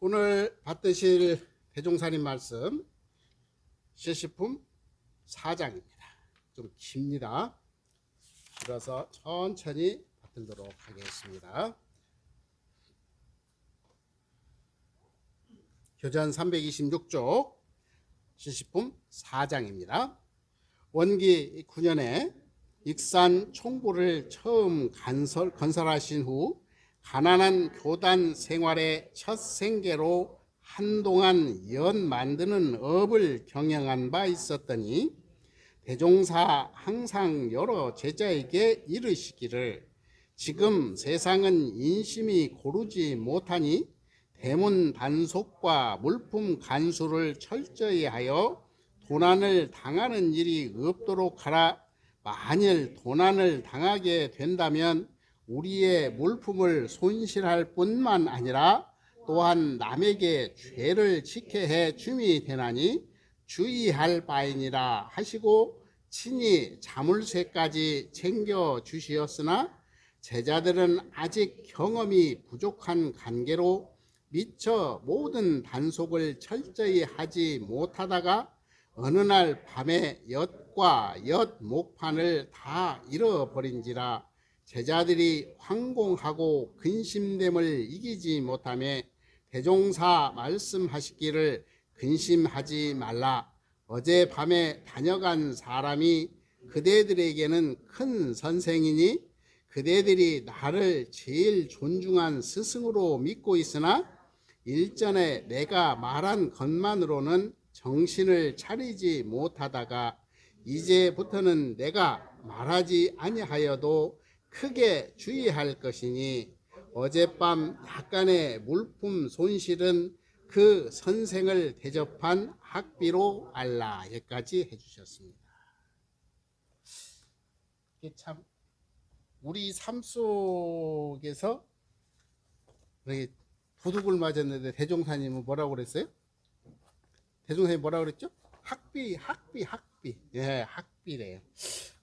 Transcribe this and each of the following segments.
오늘 받으실 대종사님 말씀 실시품 4장입니다. 좀 깁니다. 그래서 천천히 받들도록 하겠습니다. 교전 326쪽 실시품 4장입니다. 원기 9년에 익산 총부를 처음 건설하신 후 가난한 교단 생활의 첫 생계로 한동안 연 만드는 업을 경영한 바 있었더니 대종사 항상 여러 제자에게 이르시기를 지금 세상은 인심이 고르지 못하니 대문 단속과 물품 간수를 철저히 하여 도난을 당하는 일이 없도록 하라. 만일 도난을 당하게 된다면 우리의 물품을 손실할 뿐만 아니라 또한 남에게 죄를 지게 해 줌이 되나니 주의할 바이니라 하시고 친히 자물쇠까지 챙겨 주시었으나 제자들은 아직 경험이 부족한 관계로 미처 모든 단속을 철저히 하지 못하다가 어느 날 밤에 엿과 엿 목판을 다 잃어버린지라 제자들이 황공하고 근심됨을 이기지 못하며 대종사 말씀하시기를 근심하지 말라. 어젯밤에 다녀간 사람이 그대들에게는 큰 선생이니 그대들이 나를 제일 존중한 스승으로 믿고 있으나 일전에 내가 말한 것만으로는 정신을 차리지 못하다가 이제부터는 내가 말하지 아니하여도 크게 주의할 것이니 어젯밤 약간의 물품 손실은 그 선생을 대접한 학비로 알라. 여기까지 해주셨습니다. 이게 참 우리 삶 속에서 도둑을 맞았는데 대종사님은 뭐라고 그랬어요? 대종사님 뭐라고 그랬죠? 학비. 예, 학비래요.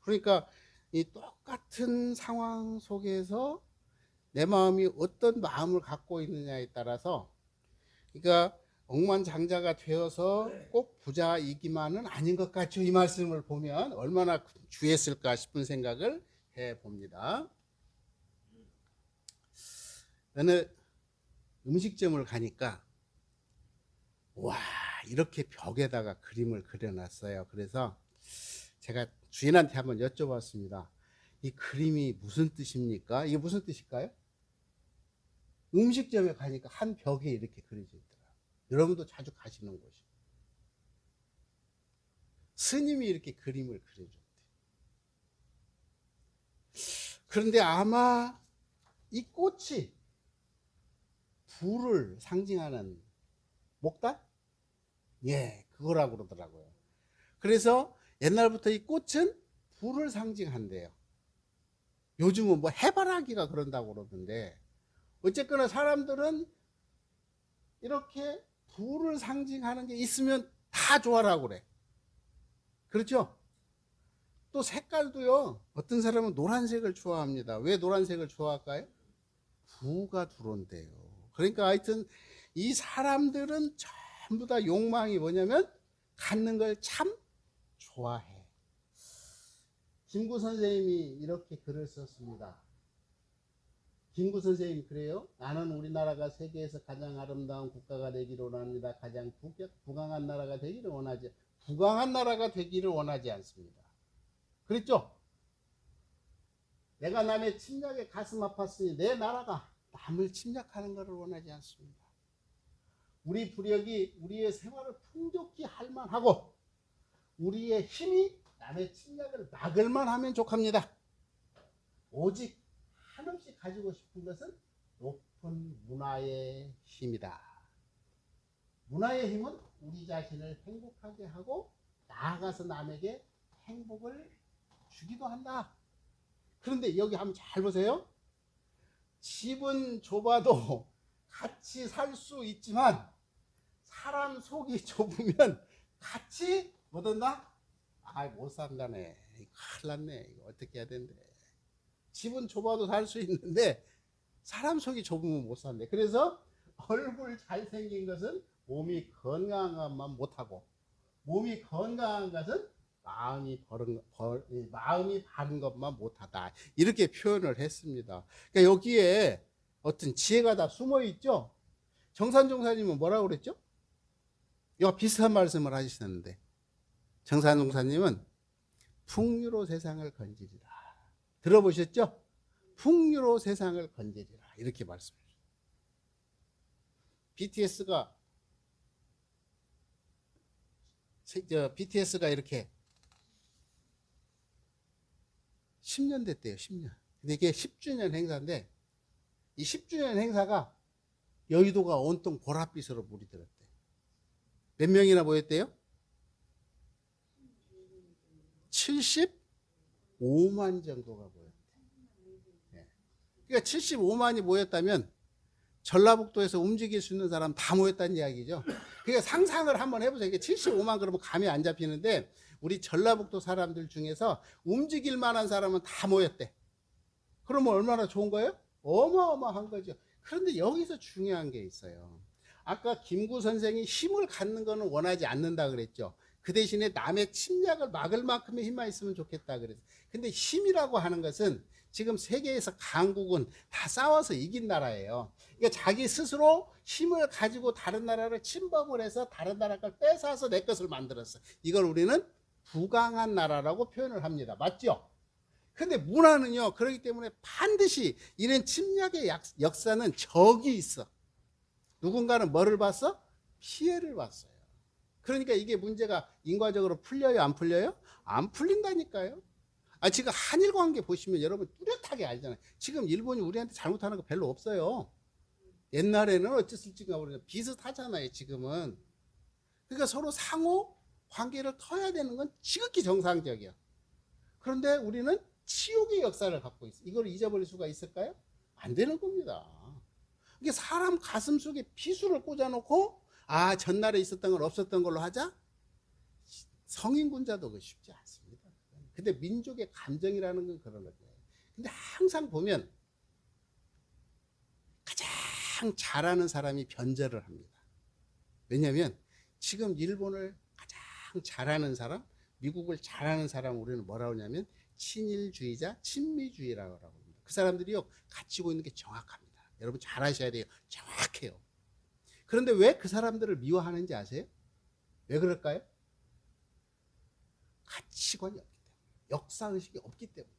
그러니까 이 똑같은 상황 속에서 내 마음이 어떤 마음을 갖고 있느냐에 따라서, 그러니까 억만장자가 되어서 꼭 부자이기만은 아닌 것 같죠. 이 말씀을 보면 얼마나 주했을까 싶은 생각을 해봅니다. 어느 음식점을 가니까 와, 이렇게 벽에다가 그림을 그려놨어요. 그래서 제가 주인한테 한번 여쭤봤습니다. 이 그림이 무슨 뜻입니까? 이게 무슨 뜻일까요? 음식점에 가니까 한 벽에 이렇게 그려져 있더라고요. 여러분도 자주 가시는 곳이. 스님이 이렇게 그림을 그려줬대요. 그런데 아마 이 꽃이 불을 상징하는 목달? 예, 그거라고 그러더라고요. 그래서 옛날부터 이 꽃은 불을 상징한대요. 요즘은 뭐 해바라기가 그런다고 그러던데, 어쨌거나 사람들은 이렇게 불을 상징하는 게 있으면 다 좋아라고 그래. 그렇죠? 또 색깔도요, 어떤 사람은 노란색을 좋아합니다. 왜 노란색을 좋아할까요? 부가 들어온대요. 그러니까 하여튼 이 사람들은 전부 다 욕망이 뭐냐면 갖는 걸 참 좋아해. 김구 선생님이 이렇게 글을 썼습니다. 김구 선생님이 그래요. 나는 우리나라가 세계에서 가장 아름다운 국가가 되기를 원합니다. 가장 부강한 나라가 되기를 원하지 않습니다. 그랬죠? 내가 남의 침략에 가슴 아팠으니 내 나라가 남을 침략하는 것을 원하지 않습니다. 우리 부력이 우리의 생활을 풍족히 할 만하고 우리의 힘이 남의 침략을 막을만 하면 족합니다. 오직 한없이 가지고 싶은 것은 높은 문화의 힘이다. 문화의 힘은 우리 자신을 행복하게 하고 나아가서 남에게 행복을 주기도 한다. 그런데 여기 한번 잘 보세요. 집은 좁아도 같이 살 수 있지만 사람 속이 좁으면 같이 못 한다? 못 산다네. 큰일 났네. 이거 어떻게 해야 된대. 집은 좁아도 살 수 있는데 사람 속이 좁으면 못 산대. 그래서 얼굴 잘생긴 것은 몸이 건강한 것만 못하고, 몸이 건강한 것은 마음이 바른 것만 못하다. 이렇게 표현을 했습니다. 그러니까 여기에 어떤 지혜가 다 숨어 있죠. 정산종사님은 뭐라고 그랬죠? 이와 비슷한 말씀을 하시는데, 정산종사님은 풍류로 세상을 건지리라. 들어보셨죠? 풍류로 세상을 건지리라. 이렇게 말씀하셨어요. BTS가 이렇게 10년 됐대요. 10년. 근데 이게 10주년 행사인데, 이 10주년 행사가 여의도가 온통 보랏빛으로 물이 들었대. 몇 명이나 모였대요? 75만 정도가 모였대. 그러니까 75만이 모였다면 전라북도에서 움직일 수 있는 사람 다 모였다는 이야기죠. 그러니까 상상을 한번 해보세요. 이게 75만 그러면 감이 안 잡히는데, 우리 전라북도 사람들 중에서 움직일 만한 사람은 다 모였대. 그러면 얼마나 좋은 거예요? 어마어마한 거죠. 그런데 여기서 중요한 게 있어요. 아까 김구 선생이 힘을 갖는 거는 원하지 않는다 그랬죠. 그 대신에 남의 침략을 막을 만큼의 힘만 있으면 좋겠다 그랬어요. 근데 힘이라고 하는 것은 지금 세계에서 강국은 다 싸워서 이긴 나라예요. 그러니까 자기 스스로 힘을 가지고 다른 나라를 침범을 해서 다른 나라 걸 뺏어서 내 것을 만들었어. 이걸 우리는 부강한 나라라고 표현을 합니다. 맞죠? 근데 문화는요, 그렇기 때문에 반드시 이런 침략의 역사는 적이 있어. 누군가는 뭐를 봤어? 피해를 봤어요. 그러니까 이게 문제가 인과적으로 풀려요, 안 풀려요? 안 풀린다니까요. 지금 한일 관계 보시면 여러분 뚜렷하게 알잖아요. 지금 일본이 우리한테 잘못하는 거 별로 없어요. 옛날에는 어쨌을지가 모르겠어요. 비슷하잖아요, 지금은. 그러니까 서로 상호 관계를 터야 되는 건 지극히 정상적이야. 그런데 우리는 치욕의 역사를 갖고 있어. 이걸 잊어버릴 수가 있을까요? 안 되는 겁니다. 이게 사람 가슴 속에 비수를 꽂아놓고, 전날에 있었던 건 없었던 걸로 하자? 성인군자도 그 쉽지 않습니다. 근데 민족의 감정이라는 건 그런 거죠. 근데 항상 보면 가장 잘하는 사람이 변절을 합니다. 왜냐하면 지금 일본을 가장 잘하는 사람, 미국을 잘하는 사람, 우리는 뭐라고 하냐면 친일주의자, 친미주의라고 합니다. 그 사람들이요, 갖추고 있는 게 정확합니다. 여러분 잘 아셔야 돼요. 정확해요. 그런데 왜 그 사람들을 미워하는지 아세요? 왜 그럴까요? 가치관이 없기 때문에, 역사의식이 없기 때문에.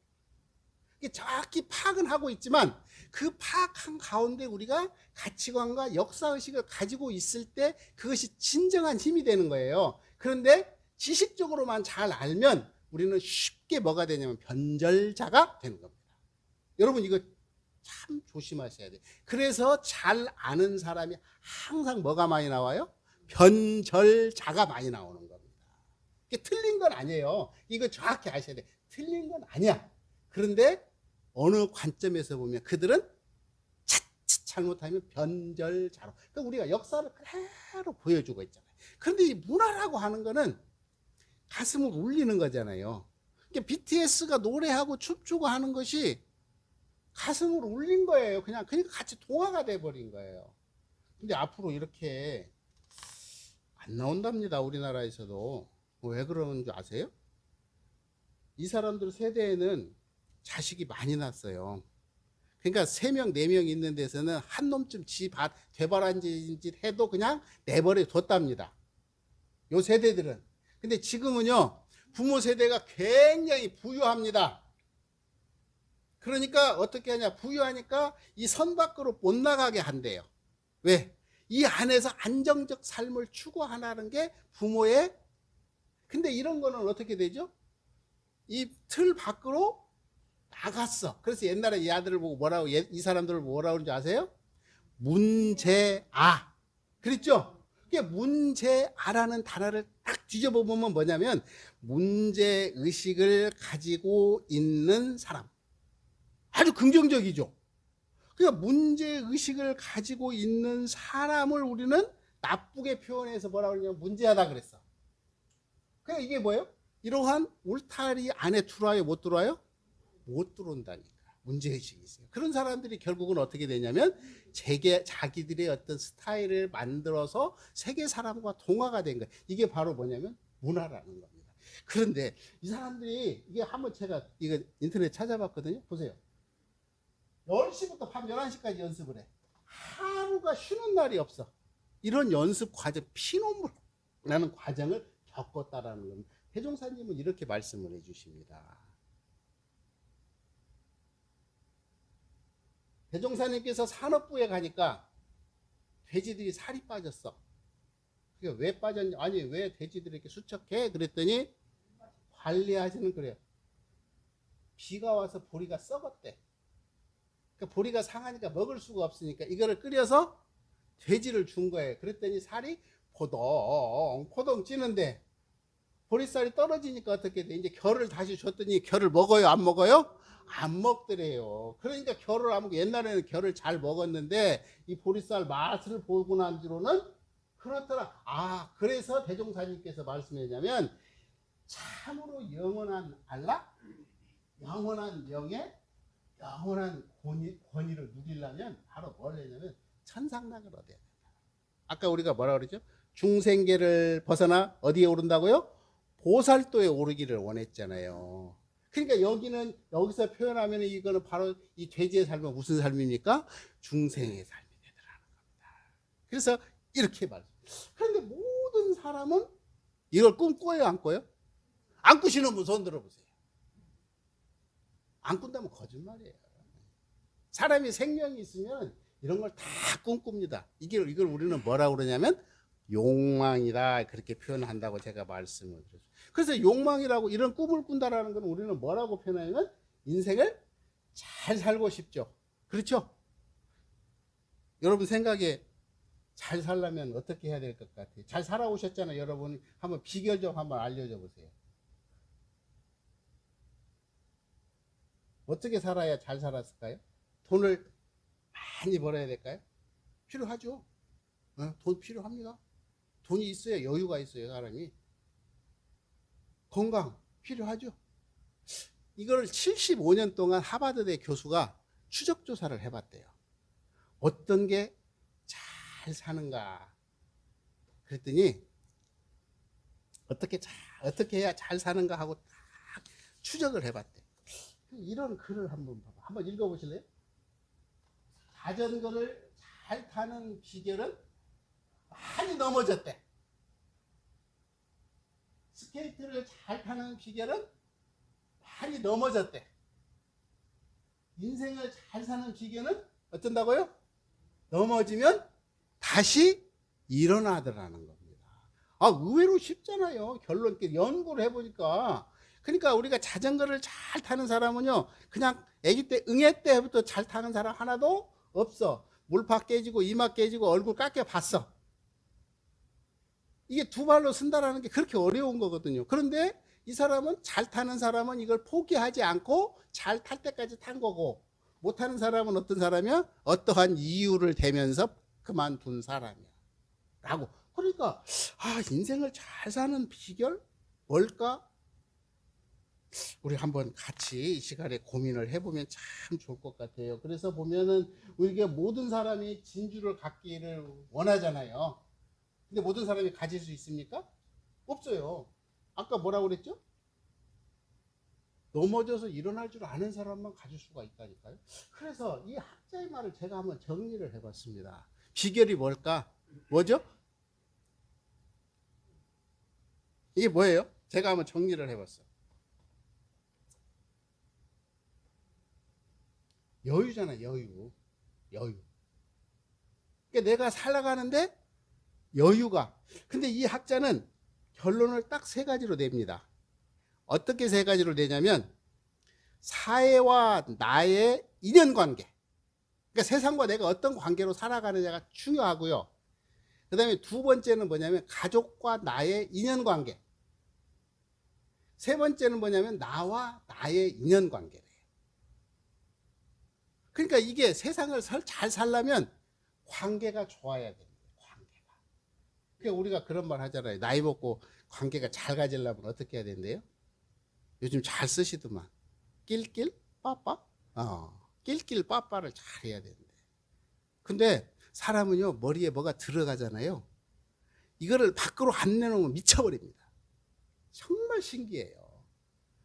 이게 정확히 파악은 하고 있지만 그 파악한 가운데 우리가 가치관과 역사의식을 가지고 있을 때 그것이 진정한 힘이 되는 거예요. 그런데 지식적으로만 잘 알면 우리는 쉽게 뭐가 되냐면 변절자가 되는 겁니다. 여러분 이거 참 조심하셔야 돼요. 그래서 잘 아는 사람이 항상 뭐가 많이 나와요? 변절자가 많이 나오는 겁니다. 이게 틀린 건 아니에요. 이거 정확히 아셔야 돼요. 틀린 건 아니야. 그런데 어느 관점에서 보면 그들은 자칫 잘못하면 변절자로. 그러니까 우리가 역사를 그대로 보여주고 있잖아요. 그런데 이 문화라고 하는 거는 가슴을 울리는 거잖아요. 그러니까 BTS가 노래하고 춤추고 하는 것이 가슴을 울린 거예요. 그러니까 같이 동화가 돼버린 거예요. 근데 앞으로 이렇게 안 나온답니다. 우리나라에서도. 왜 그러는 줄 아세요? 이 사람들 세대에는 자식이 많이 났어요. 그러니까 3명, 4명 있는 데서는 한 놈쯤 되바란 짓 해도 그냥 내버려 뒀답니다. 요 세대들은. 근데 지금은요, 부모 세대가 굉장히 부유합니다. 그러니까 어떻게 하냐, 부유하니까 이 선 밖으로 못 나가게 한대요. 왜? 이 안에서 안정적 삶을 추구하는 게 부모의. 근데 이런 거는 어떻게 되죠? 이 틀 밖으로 나갔어. 그래서 옛날에 이 아들을 보고 이 사람들을 뭐라고 그러는지 아세요? 문제아. 그랬죠? 이게 문제아라는 단어를 딱 뒤져보면 뭐냐면 문제의식을 가지고 있는 사람. 아주 긍정적이죠. 그러니까 문제의식을 가지고 있는 사람을 우리는 나쁘게 표현해서 뭐라고 그러냐면 문제하다 그랬어. 그러니까 이게 뭐예요? 이러한 울타리 안에 들어와요? 못 들어와요? 못 들어온다니까. 문제의식이 있어요. 그런 사람들이 결국은 어떻게 되냐면 자기들의 어떤 스타일을 만들어서 세계 사람과 동화가 된 거예요. 이게 바로 뭐냐면 문화라는 겁니다. 그런데 이 사람들이 이게 한번 제가 이거 인터넷 찾아봤거든요. 보세요. 10시부터 밤 11시까지 연습을 해. 하루가 쉬는 날이 없어. 이런 연습 과정, 피눈물 나는 과정을 겪었다라는 겁니다. 대종사님은 이렇게 말씀을 해주십니다. 대종사님께서 산업부에 가니까 돼지들이 살이 빠졌어. 그게 왜 빠졌냐? 아니 왜 돼지들이 이렇게 수척해? 그랬더니 관리하시는 그래요. 비가 와서 보리가 썩었대. 그러니까 보리가 상하니까 먹을 수가 없으니까 이거를 끓여서 돼지를 준 거예요. 그랬더니 살이 포동포동 찌는데 보리쌀이 떨어지니까 어떻게 돼? 이제 결을 다시 줬더니 결을 먹어요? 안 먹어요? 안 먹더래요. 그러니까 결을 안 먹고 옛날에는 결을 잘 먹었는데 이 보리쌀 맛을 보고 난 뒤로는 그렇더라. 아, 그래서 대종사님께서 말씀했냐면 참으로 영원한 알라, 영원한 영예, 영원한 권위를 누리려면 바로 뭘 했냐면 천상락을 얻어야 된다. 아까 우리가 뭐라 그랬죠? 중생계를 벗어나 어디에 오른다고요? 보살도에 오르기를 원했잖아요. 그러니까 여기는 여기서 표현하면 이거는 바로 이 돼지의 삶은 무슨 삶입니까? 중생의 삶이 되더라는 겁니다. 그래서 이렇게 말해요. 그런데 모든 사람은 이걸 꿈꿔요, 안 꿔요? 안 꾸시는 분 손 들어보세요. 안 꾼다면 거짓말이에요. 사람이 생명이 있으면 이런 걸 다 꿈꿉니다. 이걸 우리는 뭐라고 그러냐면 욕망이다, 그렇게 표현한다고 제가 말씀을 드렸어요. 그래서 욕망이라고 이런 꿈을 꾼다라는 건 우리는 뭐라고 표현하냐면 인생을 잘 살고 싶죠. 그렇죠? 여러분 생각에 잘 살려면 어떻게 해야 될 것 같아요? 잘 살아오셨잖아요. 여러분 한번 비결 좀 한번 알려줘 보세요. 어떻게 살아야 잘 살았을까요? 돈을 많이 벌어야 될까요? 필요하죠. 돈 필요합니다. 돈이 있어야 여유가 있어요, 사람이. 건강 필요하죠. 이걸 75년 동안 하버드대 교수가 추적 조사를 해봤대요. 어떤 게 잘 사는가 그랬더니 어떻게 해야 잘 사는가 하고 딱 추적을 해봤대. 이런 글을 한번 읽어보실래요? 자전거를 잘 타는 비결은 많이 넘어졌대. 스케이트를 잘 타는 비결은 많이 넘어졌대. 인생을 잘 사는 비결은 어쩐다고요? 넘어지면 다시 일어나더라는 겁니다. 아, 의외로 쉽잖아요. 결론 연구를 해보니까. 그러니까 우리가 자전거를 잘 타는 사람은요, 그냥 아기 때 응애 때부터 잘 타는 사람 하나도 없어. 물팍 깨지고 이마 깨지고 얼굴 깎여 봤어. 이게 두 발로 쓴다라는 게 그렇게 어려운 거거든요. 그런데 이 사람은 잘 타는 사람은 이걸 포기하지 않고 잘 탈 때까지 탄 거고, 못 타는 사람은 어떤 사람이야? 어떠한 이유를 대면서 그만둔 사람이야. 라고. 그러니까 인생을 잘 사는 비결 뭘까? 우리 한번 같이 이 시간에 고민을 해보면 참 좋을 것 같아요. 그래서 보면은 우리가 모든 사람이 진주를 갖기를 원하잖아요. 근데 모든 사람이 가질 수 있습니까? 없어요. 아까 뭐라고 그랬죠? 넘어져서 일어날 줄 아는 사람만 가질 수가 있다니까요. 그래서 이 학자의 말을 제가 한번 정리를 해봤습니다. 비결이 뭘까? 뭐죠? 이게 뭐예요? 제가 한번 정리를 해봤어요. 여유잖아, 여유. 그러니까 내가 살아가는데 여유가. 근데 이 학자는 결론을 딱 세 가지로 냅니다. 어떻게 세 가지로 내냐면 사회와 나의 인연관계, 그러니까 세상과 내가 어떤 관계로 살아가느냐가 중요하고요. 그 다음에 두 번째는 뭐냐면 가족과 나의 인연관계, 세 번째는 뭐냐면 나와 나의 인연관계래요. 그러니까 이게 세상을 잘 살려면 관계가 좋아야 됩니다. 관계가. 그러니까 우리가 그런 말 하잖아요. 나이 먹고 관계가 잘 가지려면 어떻게 해야 된대요? 요즘 잘 쓰시더만. 낄낄 빠빠. 낄낄 빠빠를 잘 해야 되는데. 근데 사람은요, 머리에 뭐가 들어가잖아요. 이거를 밖으로 안 내놓으면 미쳐버립니다. 정말 신기해요.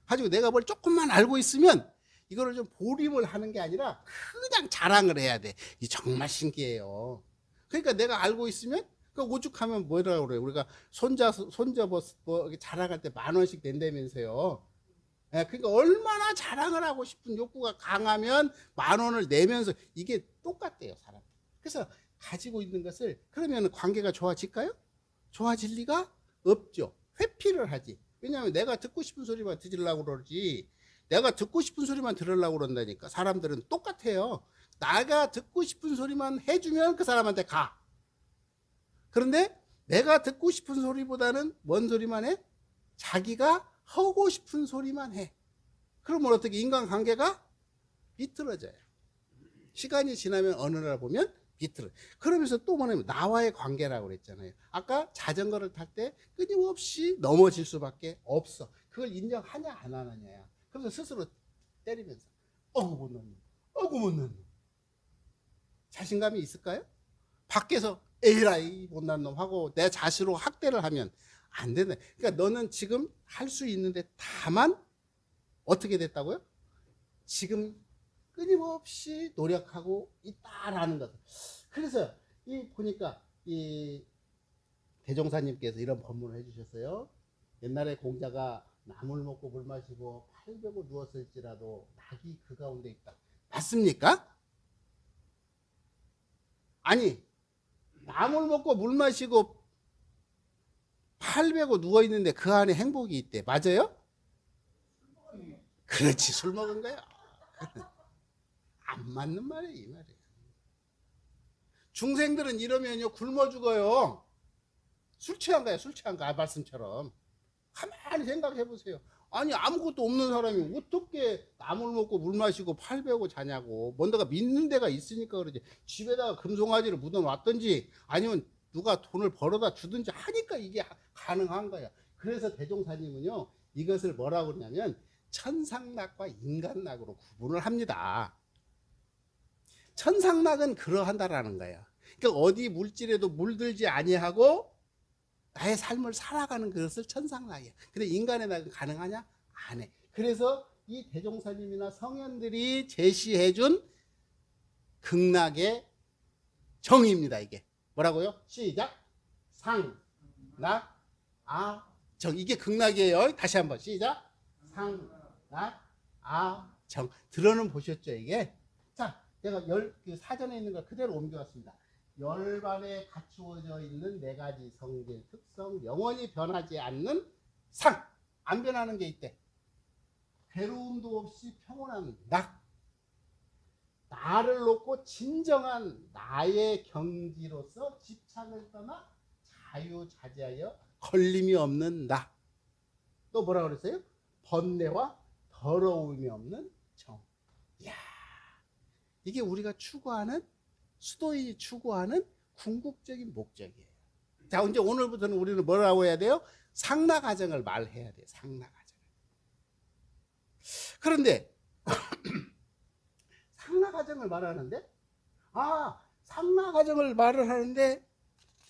가지고 내가 뭘 조금만 알고 있으면 이거를 좀 보림을 하는 게 아니라 그냥 자랑을 해야 돼. 이 정말 신기해요. 그러니까 내가 알고 있으면 그 오죽하면 뭐라고 그래요. 우리가 손자 뭐 자랑할 때 10,000원씩 낸다면서요. 예, 그러니까 얼마나 자랑을 하고 싶은 욕구가 강하면 10,000원을 내면서 이게 똑같대요, 사람. 그래서 가지고 있는 것을 그러면 관계가 좋아질까요? 좋아질 리가 없죠. 회피를 하지. 왜냐하면 내가 듣고 싶은 소리만 들으려고 그러지. 내가 듣고 싶은 소리만 들으려고 그런다니까. 사람들은 똑같아요. 내가 듣고 싶은 소리만 해주면 그 사람한테 가. 그런데 내가 듣고 싶은 소리보다는 뭔 소리만 해? 자기가 하고 싶은 소리만 해. 그러면 어떻게 인간관계가 비틀어져요. 시간이 지나면 어느 날 보면 비틀어. 그러면서 또 뭐냐면 나와의 관계라고 그랬잖아요. 아까 자전거를 탈 때 끊임없이 넘어질 수밖에 없어. 그걸 인정하냐 안 하느냐야. 그래서 스스로 때리면서 어구 못 넣는, 어구 못 넣는. 자신감이 있을까요? 밖에서 에라이 못난 놈 하고 내 자신으로 학대를 하면 안 되네. 그러니까 너는 지금 할 수 있는데 다만 어떻게 됐다고요? 지금 끊임없이 노력하고 있다라는 것을. 그래서 이 보니까 이 대종사님께서 이런 법문을 해주셨어요. 옛날에 공자가 나물 먹고 물 마시고 팔 베고 누웠을지라도 낙이 그 가운데 있다. 맞습니까? 아니, 나물 먹고 물 마시고 팔 베고 누워 있는데 그 안에 행복이 있대. 맞아요? 그렇지, 술 먹은 거야. 안 맞는 말이에요, 이 말이에요. 중생들은 이러면요 굶어 죽어요. 술 취한 거야, 술 취한 거. 말씀처럼 가만히 생각해 보세요. 아니 아무것도 없는 사람이 어떻게 나물 먹고 물 마시고 팔 베고 자냐고. 뭔가가 믿는 데가 있으니까 그러지. 집에다가 금송아지를 묻어놨든지 아니면 누가 돈을 벌어다 주든지 하니까 이게 가능한 거야. 그래서 대종사님은요 이것을 뭐라고 그러냐면 천상낙과 인간낙으로 구분을 합니다. 천상낙은 그러한다라는 거예요. 그러니까 어디 물질에도 물들지 아니하고 나의 삶을 살아가는 그것을 천상낙이야. 근데 인간의 낙은 가능하냐? 안 해. 그래서 이 대종사님이나 성현들이 제시해준 극락의 정의입니다. 이게 뭐라고요? 시작. 상, 낙, 아, 정. 이게 극락이에요. 다시 한번 시작. 상, 낙, 아, 정. 들어는 보셨죠 이게? 자, 제가 그 사전에 있는 걸 그대로 옮겨왔습니다. 열반에 갖추어져 있는 네 가지 성질 특성, 영원히 변하지 않는 상. 안 변하는 게 있대. 괴로움도 없이 평온한 낙. 나를 놓고 진정한 나의 경지로서 집착을 떠나 자유자재하여 걸림이 없는 나. 또 뭐라 그랬어요? 번뇌와 더러움이 없는 정. 이야, 이게 우리가 추구하는, 수도인이 추구하는 궁극적인 목적이에요. 자, 이제 오늘부터는 우리는 뭐라고 해야 돼요? 상락가정을 말해야 돼요. 상락가정. 그런데 상락가정을 말하는데, 상락가정을 말을 하는데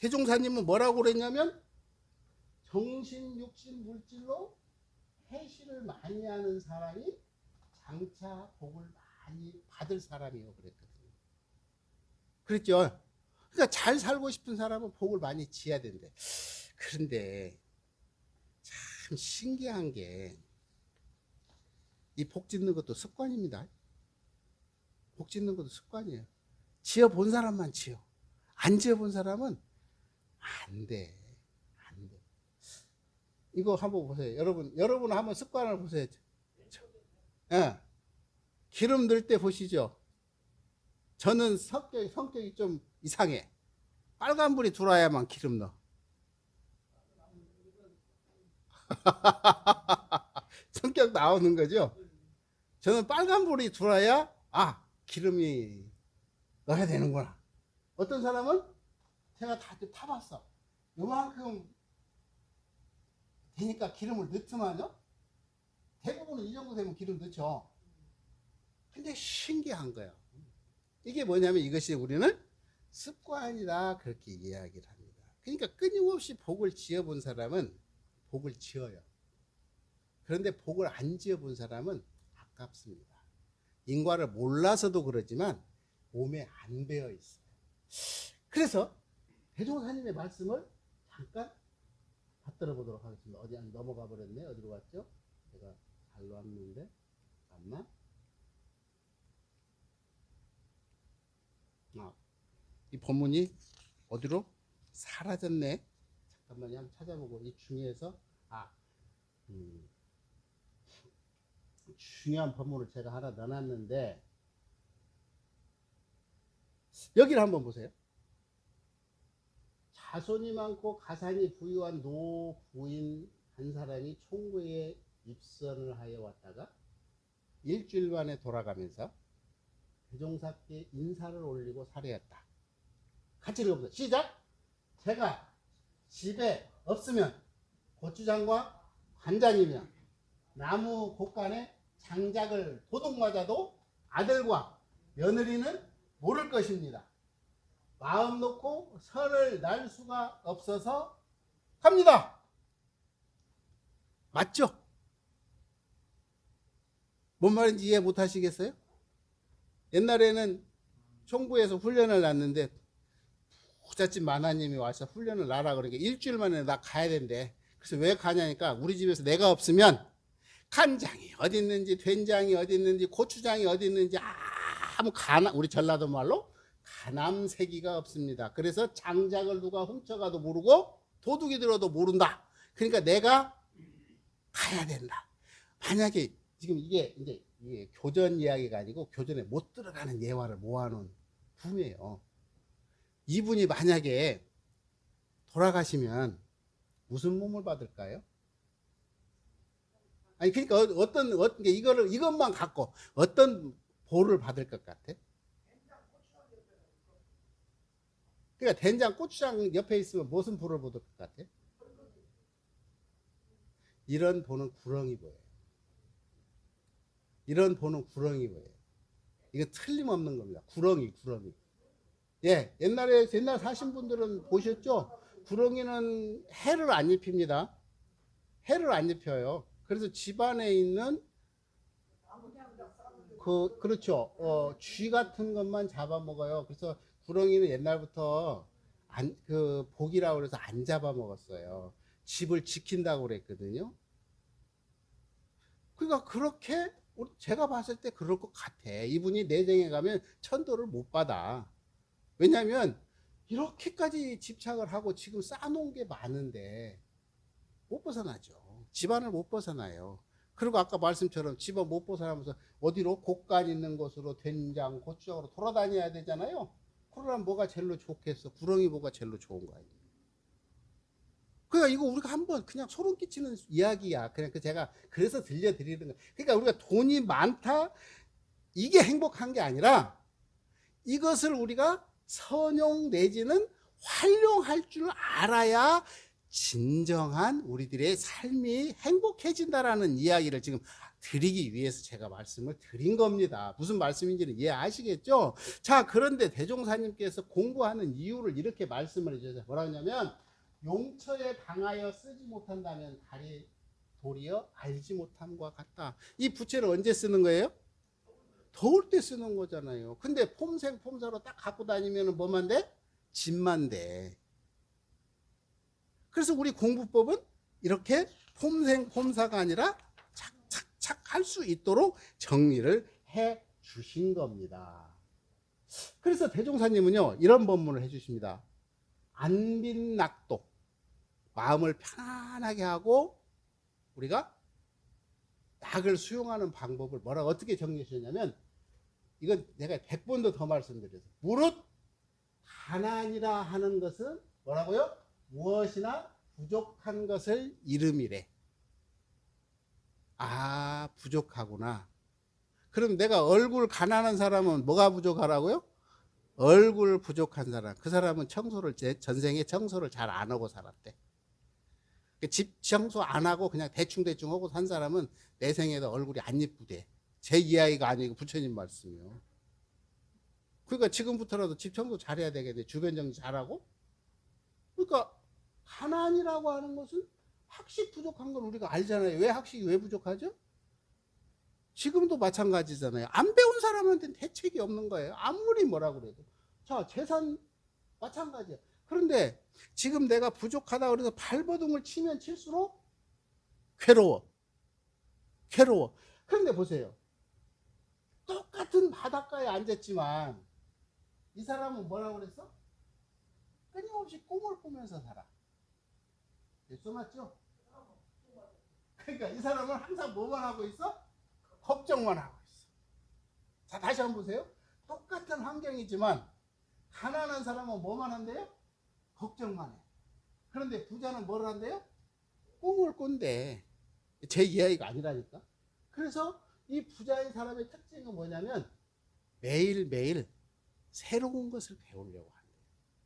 대종사님은 뭐라고 그랬냐면 정신, 육신, 물질로 해시를 많이 하는 사람이 장차 복을 많이 받을 사람이요 그랬거든요. 그랬죠. 그러니까 잘 살고 싶은 사람은 복을 많이 지어야 된대. 그런데 참 신기한 게 이 복 짓는 것도 습관입니다. 복 짓는 것도 습관이에요. 지어 본 사람만 지어. 안 지어 본 사람은 안 돼. 안 돼. 이거 한번 보세요. 여러분 한번 습관을 보세요. 예. 기름 넣을 때 보시죠. 저는 성격이 좀 이상해. 빨간불이 들어와야만 기름 넣어. 성격 나오는 거죠. 저는 빨간불이 들어와야 기름이 넣어야 되는구나. 어떤 사람은 제가 다 타봤어. 요만큼 되니까 기름을 넣지만요. 대부분은 이 정도 되면 기름 넣죠. 근데 신기한 거예요. 이게 뭐냐면 이것이 우리는 습관이다 그렇게 이야기를 합니다. 그러니까 끊임없이 복을 지어본 사람은 복을 지어요. 그런데 복을 안 지어본 사람은 아깝습니다. 인과를 몰라서도 그러지만 몸에 안 배어 있어요. 그래서 대종사님의 말씀을 잠깐 받들어 보도록 하겠습니다. 어디 안 넘어가 버렸네. 어디로 갔죠? 제가 잘 놨는데 잠깐만. 이 본문이 어디로 사라졌네. 잠깐만요. 한번 찾아보고 이 중에서 중요한 본문을 제가 하나 넣어놨는데 여기를 한번 보세요. 자손이 많고 가산이 부유한 노부인 한 사람이 총부에 입선을 하여 왔다가 일주일 만에 돌아가면서 대종사께 인사를 올리고 살해했다. 같이 읽어보세요. 시작! 제가 집에 없으면 고추장과 간장이며 나무 곳간에 장작을 도둑 맞아도 아들과 며느리는 모를 것입니다. 마음 놓고 설을 날 수가 없어서 갑니다. 맞죠? 뭔 말인지 이해 못 하시겠어요? 옛날에는 총부에서 훈련을 놨는데 부잣집 마나님이 와서 훈련을 놔라 그러니까 일주일 만에 나 가야 된대. 그래서 왜 가냐니까 우리 집에서 내가 없으면 간장이 어디 있는지 된장이 어디 있는지 고추장이 어디 있는지 아무 우리 전라도 말로 가남새기가 없습니다. 그래서 장작을 누가 훔쳐가도 모르고 도둑이 들어도 모른다. 그러니까 내가 가야 된다. 만약에 지금 이게 교전 이야기가 아니고 교전에 못 들어가는 예화를 모아놓은 품이에요. 이분이 만약에 돌아가시면 무슨 몸을 받을까요? 아니 그러니까 이것만 갖고 어떤 보를 받을 것 같아? 그러니까 된장 고추장 옆에 있으면 무슨 보를 받을 것 같아? 이런 보는 구렁이 보여요. 이런 보는 구렁이 보여요. 이거 틀림없는 겁니다. 구렁이. 예, 옛날 사신 분들은 보셨죠? 구렁이는 해를 안 입힙니다. 해를 안 입혀요. 그래서 집안에 있는 그렇죠. 쥐 같은 것만 잡아먹어요. 그래서 구렁이는 옛날부터 복이라고 그래서 안 잡아먹었어요. 집을 지킨다고 그랬거든요. 그러니까 그렇게 제가 봤을 때 그럴 것 같아. 이분이 내정에 가면 천도를 못 받아. 왜냐하면 이렇게까지 집착을 하고 지금 쌓아놓은 게 많은데 못 벗어나죠. 집안을 못 벗어나요. 그리고 아까 말씀처럼 집안 못 벗어나면서 어디로 곳간 있는 곳으로 된장, 고추장으로 돌아다녀야 되잖아요. 그러면 뭐가 제일로 좋겠어? 구렁이 뭐가 제일로 좋은 거 아니에요? 그러니까 이거 우리가 한번 그냥 소름 끼치는 이야기야. 그냥 제가 그래서 들려드리는 거야. 그러니까 우리가 돈이 많다 이게 행복한 게 아니라 이것을 우리가 선용 내지는 활용할 줄 알아야 진정한 우리들의 삶이 행복해진다라는 이야기를 지금 드리기 위해서 제가 말씀을 드린 겁니다. 무슨 말씀인지는 이해하시겠죠? 자, 그런데 대종사님께서 공부하는 이유를 이렇게 말씀을 해주세요. 뭐라고 하냐면 용처에 당하여 쓰지 못한다면 달이 도리어 알지 못함과 같다. 이 부채를 언제 쓰는 거예요? 더울 때 쓰는 거잖아요. 근데 폼사로 딱 갖고 다니면 뭐만 돼? 집만 돼. 그래서 우리 공부법은 이렇게 폼사가 아니라 착착착 할 수 있도록 정리를 해 주신 겁니다. 그래서 대종사님은요 이런 법문을 해 주십니다. 안빈낙도 마음을 편안하게 하고 우리가 낙을 수용하는 방법을 어떻게 정리해 주셨냐면 이건 내가 100번도 더 말씀드렸어요. 무릇 가난이라 하는 것은 뭐라고요? 무엇이나 부족한 것을 이름이래. 아, 부족하구나. 그럼 내가 얼굴 가난한 사람은 뭐가 부족하라고요? 얼굴 부족한 사람. 그 사람은 전생에 청소를 잘 안 하고 살았대. 집 청소 안 하고 그냥 대충 하고 산 사람은 내 생에도 얼굴이 안 예쁘대. 제 이야기가 아니고 부처님 말씀이요. 그러니까 지금부터라도 집 청소 잘해야 되겠네. 주변 정리 잘하고. 그러니까 가난이라고 하는 것은 학식 부족한 걸 우리가 알잖아요. 왜 학식이 왜 부족하죠? 지금도 마찬가지잖아요. 안 배운 사람한테는 대책이 없는 거예요. 아무리 뭐라 그래도. 자, 재산 마찬가지야. 그런데 지금 내가 부족하다 그래서 발버둥을 치면 칠수록 괴로워. 괴로워. 그런데 보세요. 똑같은 바닷가에 앉았지만 이 사람은 뭐라고 그랬어? 끊임없이 꿈을 꾸면서 살아. 됐어 맞죠? 그러니까 이 사람은 항상 뭐만 하고 있어? 걱정만 하고 있어. 자, 다시 한번 보세요. 똑같은 환경이지만 가난한 사람은 뭐만 한대요? 걱정만 해. 그런데 부자는 뭘 한대요? 꿈을 꾼대. 제 이야기가 아니라니까. 그래서 이 부자인 사람의 특징은 뭐냐면 매일매일 새로운 것을 배우려고 한대요.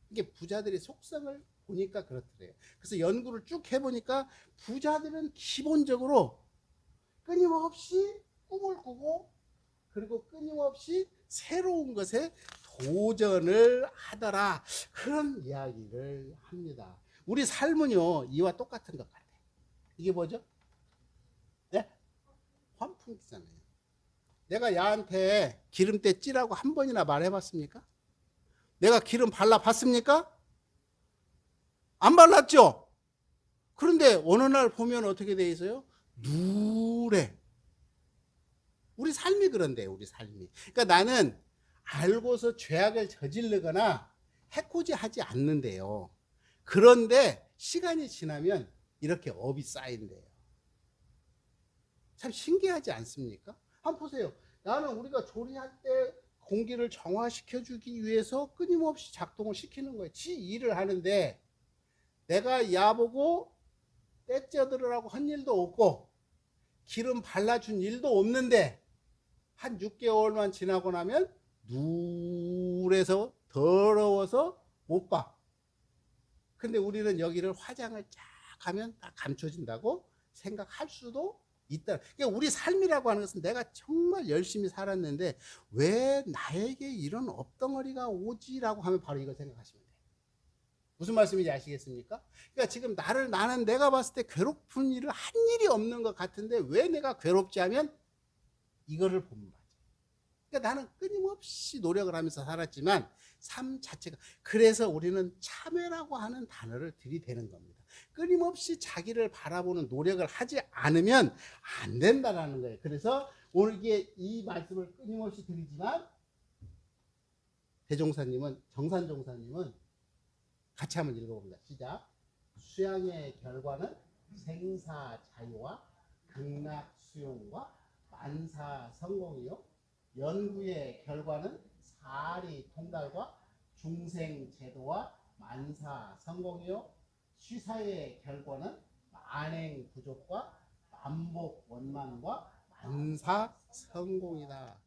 이게 부자들의 속성을 보니까 그렇더래요. 그래서 연구를 쭉 해보니까 부자들은 기본적으로 끊임없이 꿈을 꾸고 그리고 끊임없이 새로운 것에 도전을 하더라. 그런 이야기를 합니다. 우리 삶은요, 이와 똑같은 것 같아요. 이게 뭐죠? 네? 환풍기잖아요. 내가 야한테 기름때 찌라고 한 번이나 말해봤습니까? 내가 기름 발라봤습니까? 안 발랐죠? 그런데 어느 날 보면 어떻게 돼 있어요? 누래. 우리 삶이 그런데 우리 삶이. 그러니까 나는 알고서 죄악을 저지르거나 해코지하지 않는데요. 그런데 시간이 지나면 이렇게 업이 쌓인대요. 참 신기하지 않습니까? 한번 보세요. 나는 우리가 조리할 때 공기를 정화시켜 주기 위해서 끊임없이 작동을 시키는 거예요. 지 일을 하는데 내가 야보고 떼쪄들으라고 한 일도 없고 기름 발라준 일도 없는데 한 6개월만 지나고 나면 누래서 더러워서 못 봐. 근데 우리는 여기를 화장을 쫙 하면 다 감춰진다고 생각할 수도 있다. 그러니까 우리 삶이라고 하는 것은 내가 정말 열심히 살았는데 왜 나에게 이런 업덩어리가 오지라고 하면 바로 이걸 생각하시면 돼요. 무슨 말씀인지 아시겠습니까? 그러니까 지금 나는 내가 봤을 때 괴롭은 일을 한 일이 없는 것 같은데 왜 내가 괴롭지 하면 이거를 보면 맞아요. 그러니까 나는 끊임없이 노력을 하면서 살았지만 삶 자체가 그래서 우리는 참회라고 하는 단어를 들이대는 겁니다. 끊임없이 자기를 바라보는 노력을 하지 않으면 안 된다라는 거예요. 그래서 오늘 이 말씀을 끊임없이 드리지만 정산종사님은 같이 한번 읽어봅니다. 시작. 수양의 결과는 생사자유와 극락수용과 만사성공이요 연구의 결과는 사리통달과 중생제도와 만사성공이요 취사의 결과는 만행부족과 만복원만과 만사성공이다.